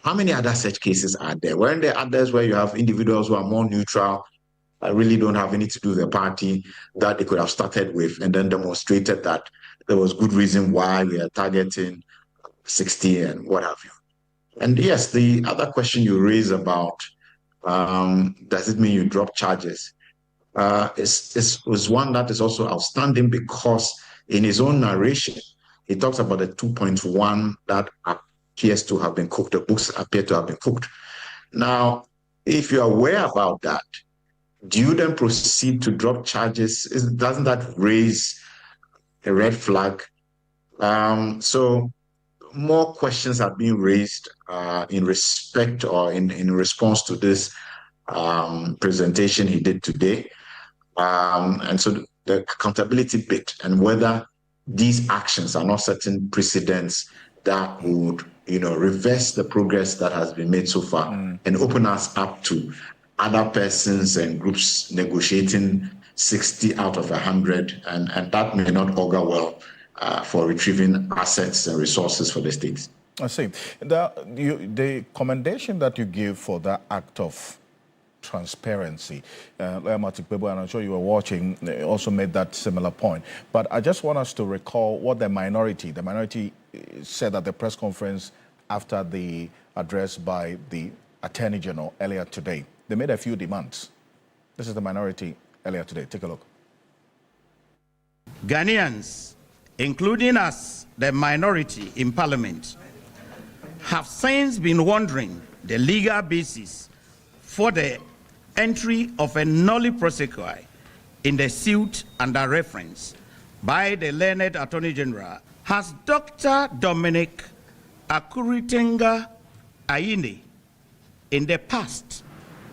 how many other such cases are there? Weren't there others where you have individuals who are more neutral, really don't have anything to do with the party that they could have started with and then demonstrated that there was good reason why we are targeting 60 and what have you. And yes, the other question you raise about does it mean you drop charges is one that is also outstanding, because in his own narration, he talks about the 2.1 that appears to have been cooked, the books appear to have been cooked. Now, if you're aware about that, do you then proceed to drop charges? Doesn't that raise a red flag? So more questions are being raised in respect or in response to this presentation he did today. And so the accountability bit and whether these actions are not setting precedents that would, reverse the progress that has been made so far and open us up to other persons and groups negotiating 60 out of 100, and that may not augur well for retrieving assets and resources for the states. I see. The commendation that you give for that act of transparency, and I'm sure you were watching, also made that similar point. But I just want us to recall what the minority said at the press conference after the address by the Attorney General earlier today. They made a few demands. This is the minority earlier today. Take a look. Ghanaians, including us, the minority in Parliament, have since been wondering the legal basis for the entry of a nolle prosequi in the suit under reference by the learned Attorney General. Has Dr. Dominic Akuritenga Ayine in the past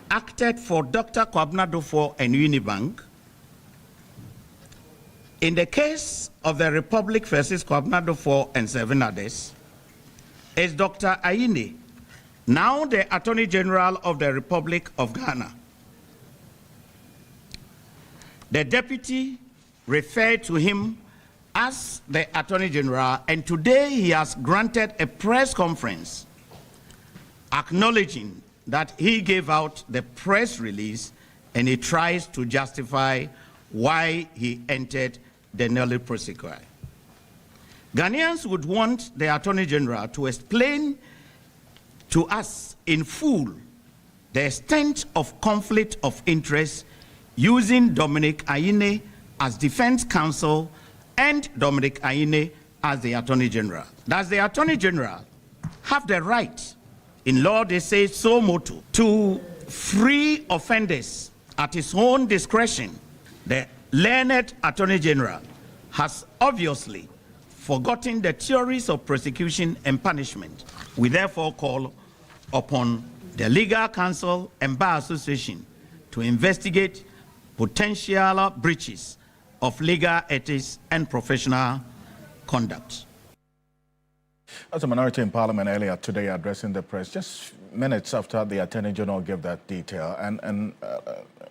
acted for Dr. Kwabena Duffuor and Unibank? In the case of the Republic versus Kwabena Duffuor and 7 others, is Dr. Ayine now the Attorney General of the Republic of Ghana? The deputy referred to him as the Attorney General, and today he has granted a press conference acknowledging that he gave out the press release and he tries to justify why he entered the nolle prosequi. Ghanaians would want the Attorney General to explain to us in full the extent of conflict of interest using Dominic Ayine as defense counsel and Dominic Ayine as the Attorney General. Does the Attorney General have the right, in law they say so motu, to free offenders at his own discretion? The learned Attorney General has obviously forgotten the theories of prosecution and punishment. We therefore call upon the Legal Counsel and Bar Association to investigate potential breaches of legal ethics and professional conduct. As a minority in Parliament earlier today addressing the press, just minutes after the Attorney General gave that detail, and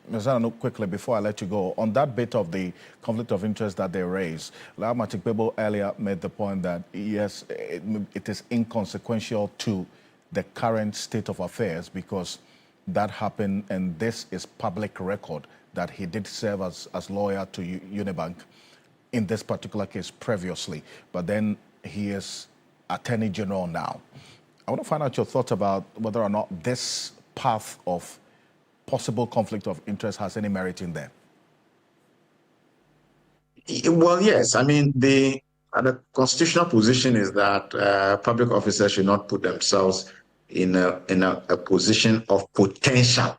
Ms. Ananu, quickly before I let you go, on that bit of the conflict of interest that they raised, Matik Bebo earlier made the point that yes, it is inconsequential to the current state of affairs because that happened and this is public record that he did serve as lawyer to Unibank in this particular case previously, but then he is Attorney General now. I want to find out your thoughts about whether or not this path of possible conflict of interest has any merit in there. Well, yes. I mean, the constitutional position is that public officers should not put themselves in a position of potential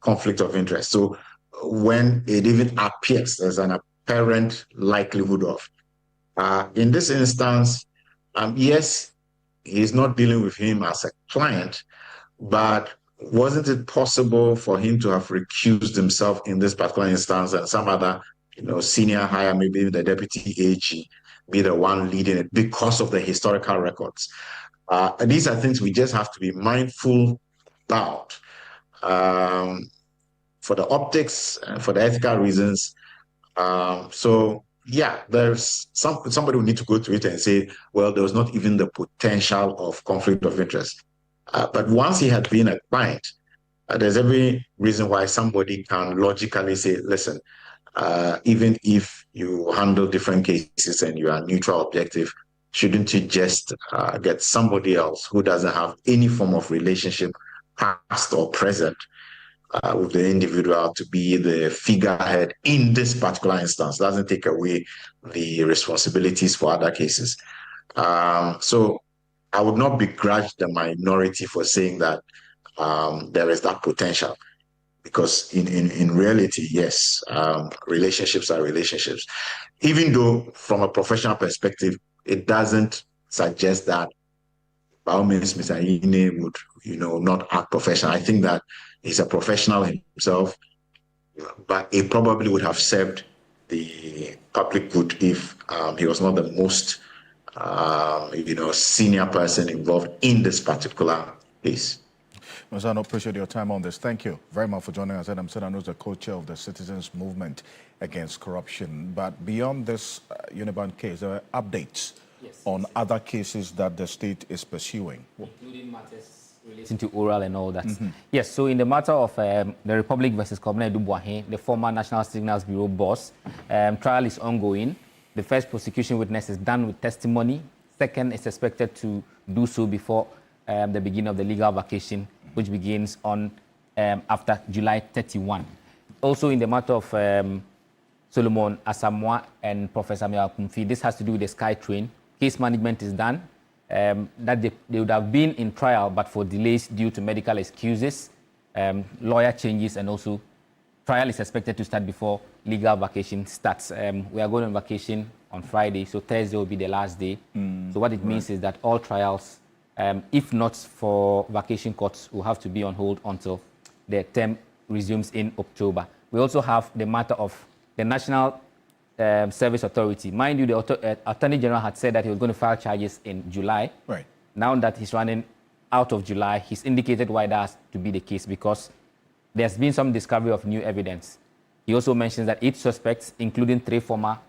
conflict of interest. So when it even appears, there's an apparent likelihood of. In this instance, yes, he's not dealing with him as a client, but wasn't it possible for him to have recused himself in this particular instance and some other, senior hire, maybe the deputy AG, be the one leading it because of the historical records? And these are things we just have to be mindful about. For the optics and for the ethical reasons. So yeah, there's somebody will need to go through it and say, well, there was not even the potential of conflict of interest. But once he had been a client, there's every reason why somebody can logically say, listen, even if you handle different cases and you are neutral objective, shouldn't you just get somebody else who doesn't have any form of relationship, past or present, with the individual to be the figurehead in this particular instance? Doesn't take away the responsibilities for other cases. So I would not begrudge the minority for saying that there is that potential, because in reality, yes, relationships are relationships. Even though from a professional perspective, it doesn't suggest that by all means Mr. Ine would, not act professional. I think that he's a professional himself, but it probably would have served the public good if he was not the most, senior person involved in this particular case. I appreciate your time on this. Thank you very much for joining us. I'm Senano, the co-chair of the Citizens Movement Against Corruption. But beyond this Uniban case, there are updates on other cases that the state is pursuing, including matters relating to oral and all that. Yes, so in the matter of the Republic versus Kobna Duboahe, the former National Signals Bureau boss, trial is ongoing. The first prosecution witness is done with testimony. Second is expected to do so before the beginning of the legal vacation, which begins on after July 31. Also in the matter of Solomon Asamoah and Professor Mewa Kumfi, this has to do with the SkyTrain. Case management is done. That they would have been in trial, but for delays due to medical excuses, lawyer changes, and also trial is expected to start before legal vacation starts. We are going on vacation on Friday, so Thursday will be the last day. So what it means is that all trials, if not for vacation courts, will have to be on hold until the term resumes in October. We also have the matter of the National Service Authority. Mind you, the Attorney General had said that he was going to file charges in July. Right. Now that he's running out of July, he's indicated why that has to be the case, because there's been some discovery of new evidence. He also mentions that 8 suspects, including 3 former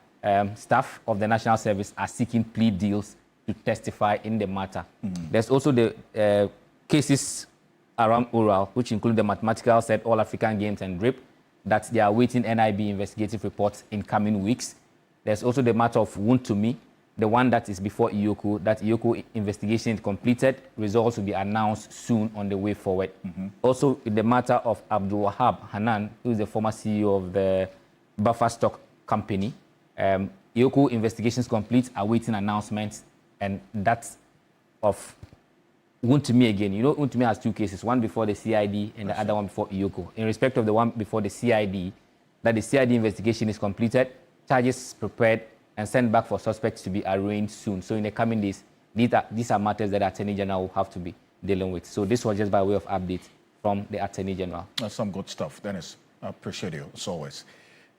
staff of the National Service, are seeking plea deals to testify in the matter. There's also the cases around oral, which include the mathematical set, All African Games, and RIP, that they are awaiting NIB investigative reports in coming weeks. There's also the matter of Wound to Me, the one that is before IOCO, that IOCO investigation is completed. Results will be announced soon on the way forward. Also, in the matter of Abdul Wahab Hanan, who is the former CEO of the Buffer Stock Company, IOCO investigations complete, awaiting announcements, and that's of Wound to Me again. You know, Wound to Me has 2 cases, one before the CID and the other one before IOCO. In respect of the one before the CID, that the CID investigation is completed, charges prepared, and sent back for suspects to be arraigned soon. So in the coming days, these are matters that the Attorney General will have to be dealing with. So this was just by way of update from the Attorney General. That's some good stuff, Dennis. I appreciate you, as always.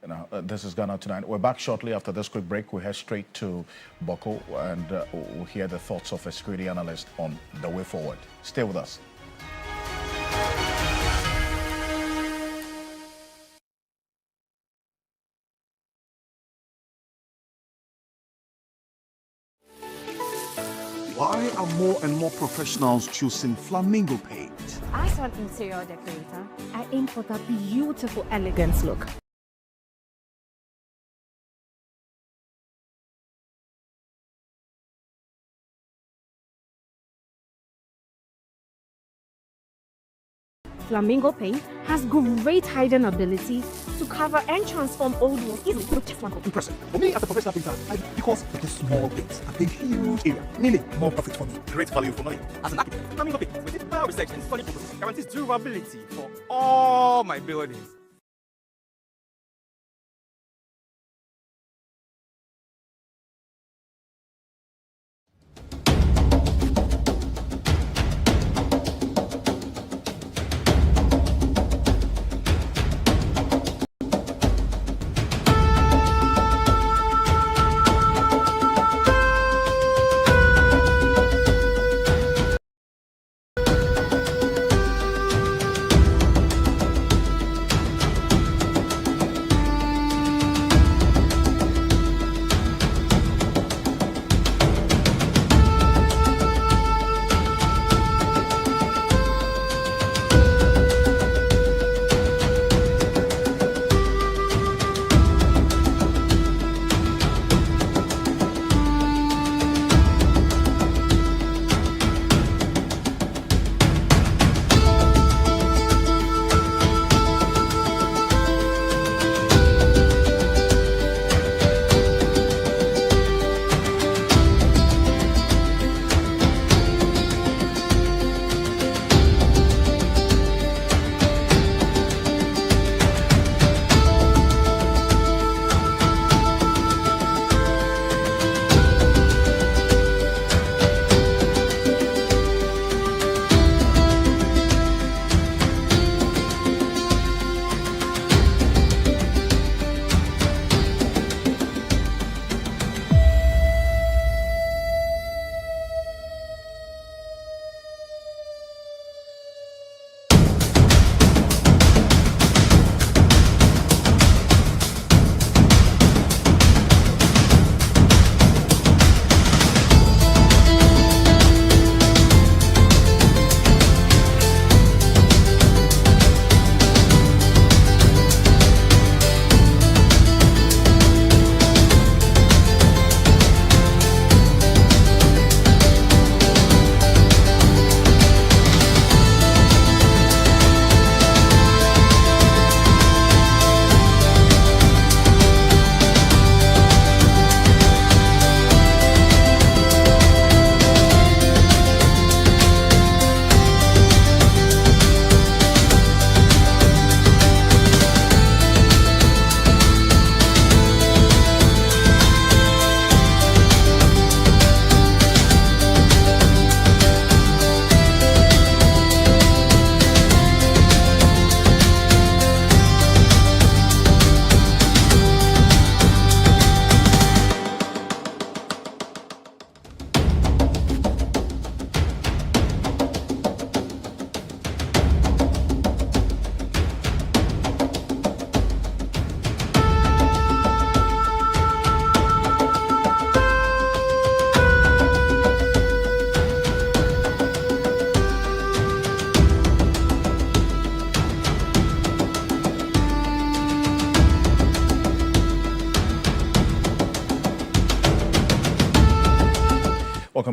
Now, this is Ghana Tonight. We're back shortly after this quick break. We head straight to Boko, and we'll hear the thoughts of a security analyst on the way forward. Stay with us. Why are more and more professionals choosing Flamingo paint? As an interior decorator, I aim for that beautiful, elegant look. Flamingo paint has great hiding ability to cover and transform old walls easily. Impressive. For me, as a professional painter, because it is small paint, I paint huge area, meaning more profit for me. Great value for money. As an architect, Flamingo paint with its power research and solid proposition guarantees durability for all my buildings.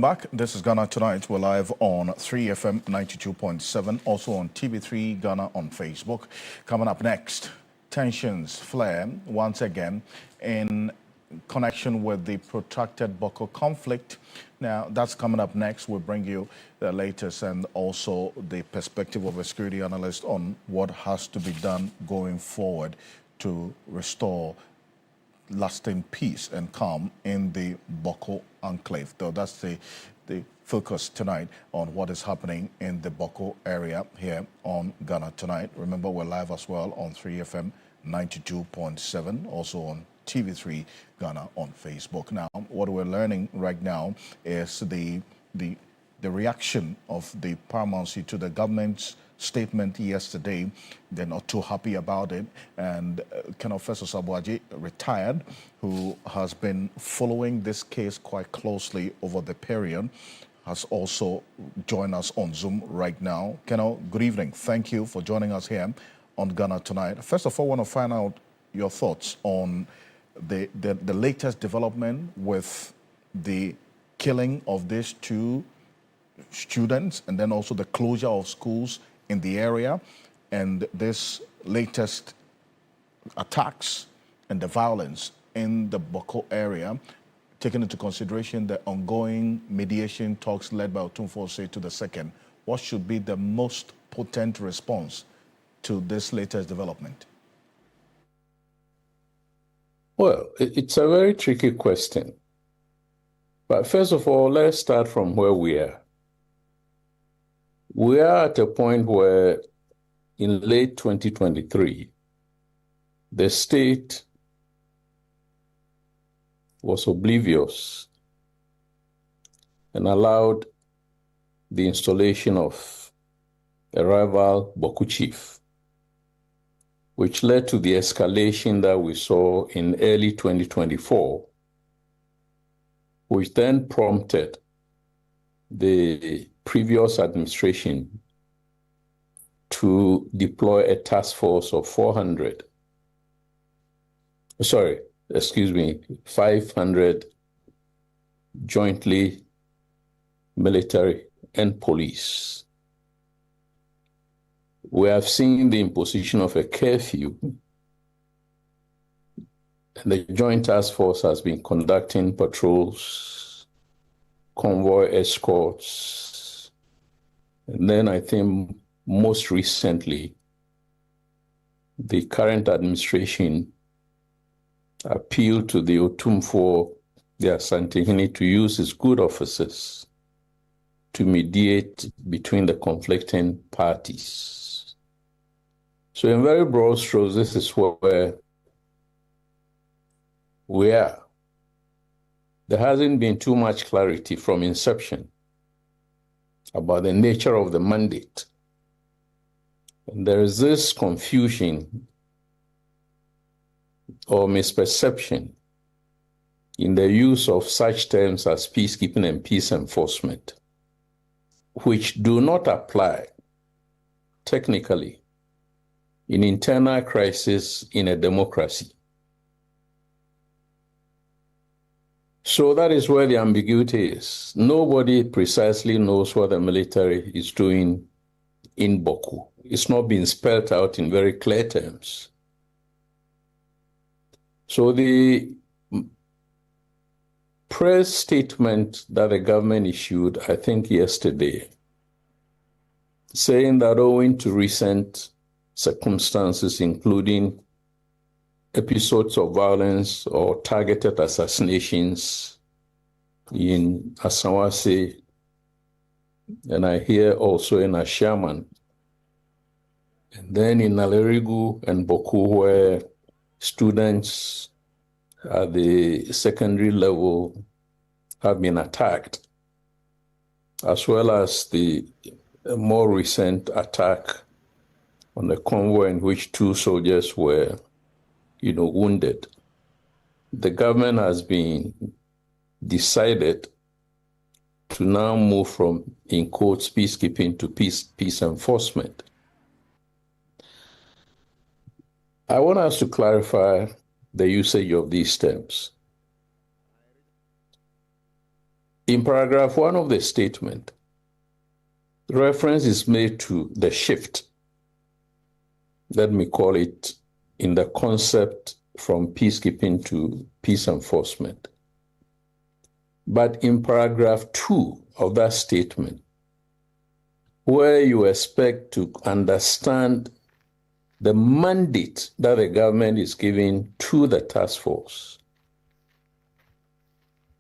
Welcome back. This is Ghana Tonight. We're live on 3FM 92.7, also on TV3 Ghana on Facebook. Coming up next, tensions flare once again in connection with the protracted Boko conflict. Now, that's coming up next. We'll bring you the latest and also the perspective of a security analyst on what has to be done going forward to restore lasting peace and calm in the Boko enclave. Though that's the focus tonight on what is happening in the Boko area here on Ghana Tonight. Remember, we're live as well on 3FM 92.7, also on TV3 Ghana on Facebook. Now, what we're learning right now is the reaction of the paramountcy to the government's statement yesterday. They're not too happy about it. And Colonel Feso Sabuaji, retired, who has been following this case quite closely over the period, has also joined us on Zoom right now. Colonel, good evening. Thank you for joining us here on Ghana Tonight. First of all, I want to find out your thoughts on the latest development with the killing of these two students and then also the closure of schools in the area and this latest attacks and the violence in the Boko area, taking into consideration the ongoing mediation talks led by Otumfuose to the second. What should be the most potent response to this latest development? Well, it's a very tricky question. But first of all, let's start from where we are. We are at a point where in late 2023, the state was oblivious and allowed the installation of a rival Boko chief, which led to the escalation that we saw in early 2024, which then prompted the previous administration to deploy a task force of 500 jointly military and police. We have seen the imposition of a curfew, and the Joint Task Force has been conducting patrols, convoy escorts, and then I think most recently, the current administration appealed to the Otumfuo, the Asantehene, to use his good offices to mediate between the conflicting parties. So in very broad strokes, this is where we are. There hasn't been too much clarity from inception about the nature of the mandate. And there is this confusion or misperception in the use of such terms as peacekeeping and peace enforcement, which do not apply technically in internal crisis in a democracy. So that is where the ambiguity is. Nobody precisely knows what the military is doing in Boko. It's not been spelled out in very clear terms. So the press statement that the government issued, I think yesterday, saying that owing to recent circumstances, including episodes of violence or targeted assassinations in Asawase, and I hear also in Ashaman, and then in Nalerigu and Boku, where students at the secondary level have been attacked, as well as the more recent attack on the convoy in which 2 soldiers were, wounded. The government has been decided to now move from, in quotes, peacekeeping to peace enforcement. I want us to clarify the usage of these terms. In paragraph 1 of the statement, reference is made to the shift, let me call it, in the concept from peacekeeping to peace enforcement. But in paragraph 2 of that statement, where you expect to understand the mandate that the government is giving to the task force,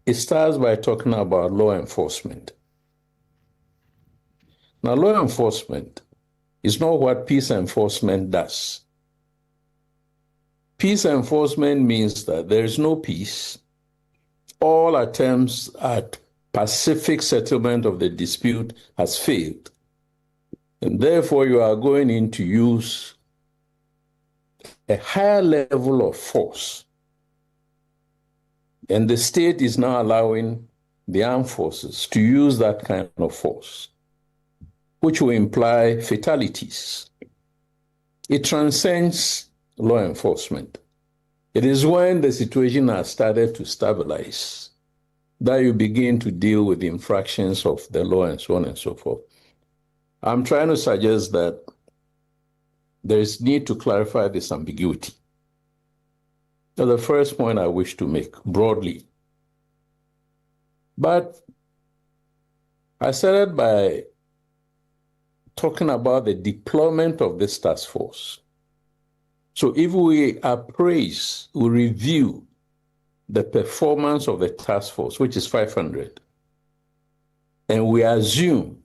it starts by talking about law enforcement. Now, law enforcement is not what peace enforcement does. Peace enforcement means that there is no peace. All attempts at pacific settlement of the dispute has failed. And therefore, you are going in to use a higher level of force. And the state is now allowing the armed forces to use that kind of force, which will imply fatalities. It transcends law enforcement. It is when the situation has started to stabilize that you begin to deal with the infractions of the law and so on and so forth. I'm trying to suggest that there is need to clarify this ambiguity. That's the first point I wish to make broadly. But I started by talking about the deployment of this task force. So if we appraise, we review the performance of the task force, which is 500, and we assume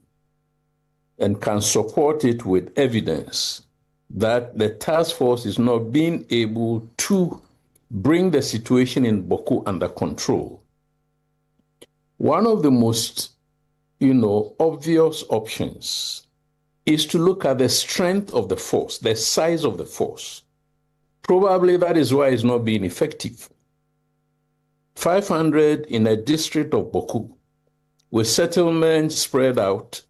and can support it with evidence that the task force is not being able to bring the situation in Boku under control. One of the most, obvious options is to look at the strength of the force, the size of the force. Probably that is why it's not being effective. 500 in a district of Boku, with settlements spread out,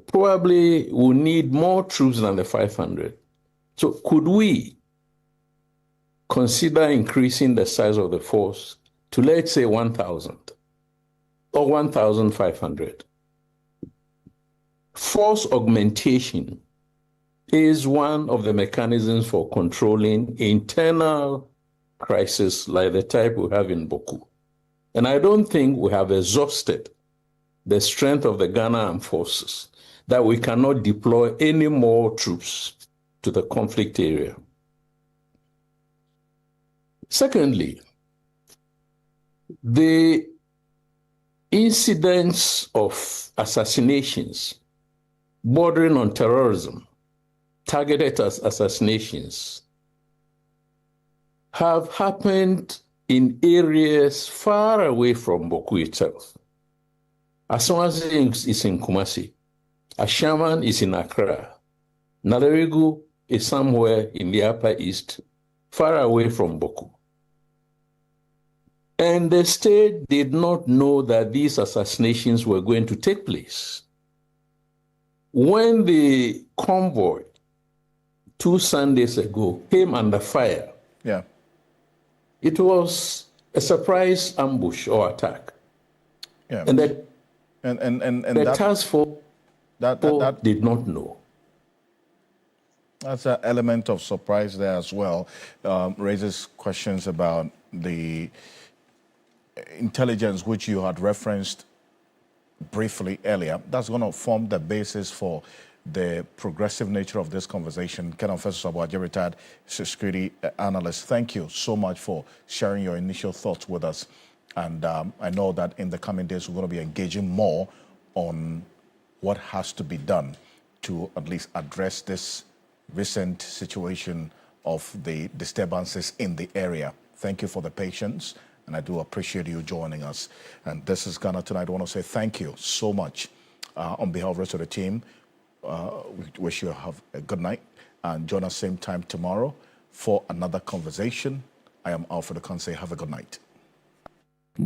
probably will need more troops than the 500. So could we consider increasing the size of the force to, let's say, 1,000 or 1,500? Force augmentation is one of the mechanisms for controlling internal crisis like the type we have in Boku. And I don't think we have exhausted the strength of the Ghana armed forces, that we cannot deploy any more troops to the conflict area. Secondly, the incidents of assassinations bordering on terrorism, targeted as assassinations, have happened in areas far away from Boku itself. Asonasi is in Kumasi. Ashaman is in Accra. Nalerigu is somewhere in the Upper East, far away from Boku. And the state did not know that these assassinations were going to take place. When the convoy 2 Sundays ago came under fire, it was a surprise ambush or attack. And the task force that did not know. That's an element of surprise there as well. Raises questions about the intelligence which you had referenced briefly earlier. That's going to form the basis for the progressive nature of this conversation. Ken Ofeso, retired security analyst, thank you so much for sharing your initial thoughts with us. And I know that in the coming days, we're going to be engaging more on what has to be done to at least address this recent situation of the disturbances in the area. Thank you for the patience, and I do appreciate you joining us. And this is Ghana Tonight. I want to say thank you so much on behalf of the rest of the team. We wish you have a good night, and join us same time tomorrow for another conversation. I am Alfred. Ocansey. Have a good night.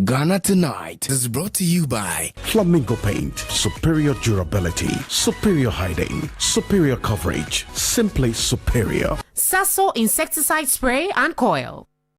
Ghana Tonight is brought to you by Flamingo Paint. Superior durability, superior hiding, superior coverage, simply superior. Sasso insecticide spray and coil.